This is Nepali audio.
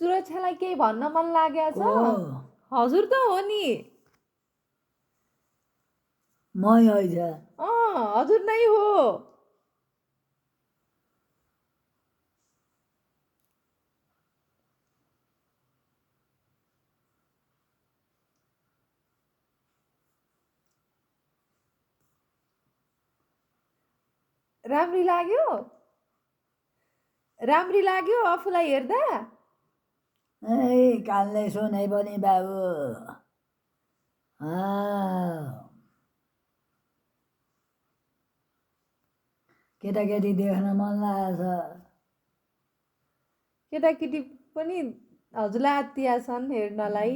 सुरक्षालाई केही भन्न मन लागेको छ? को हजुर त हो नि। मै हैछ हजुर नै हो। राम्री लाग्यो? राम्री लाग्यो आफूलाई हेर्दा? ए कानले सुने पनि बाबु केटाकेटी देख्न मन लागेछ। केटाकेटी पनि हजुरलाई आत्तिया छन् हेर्नलाई।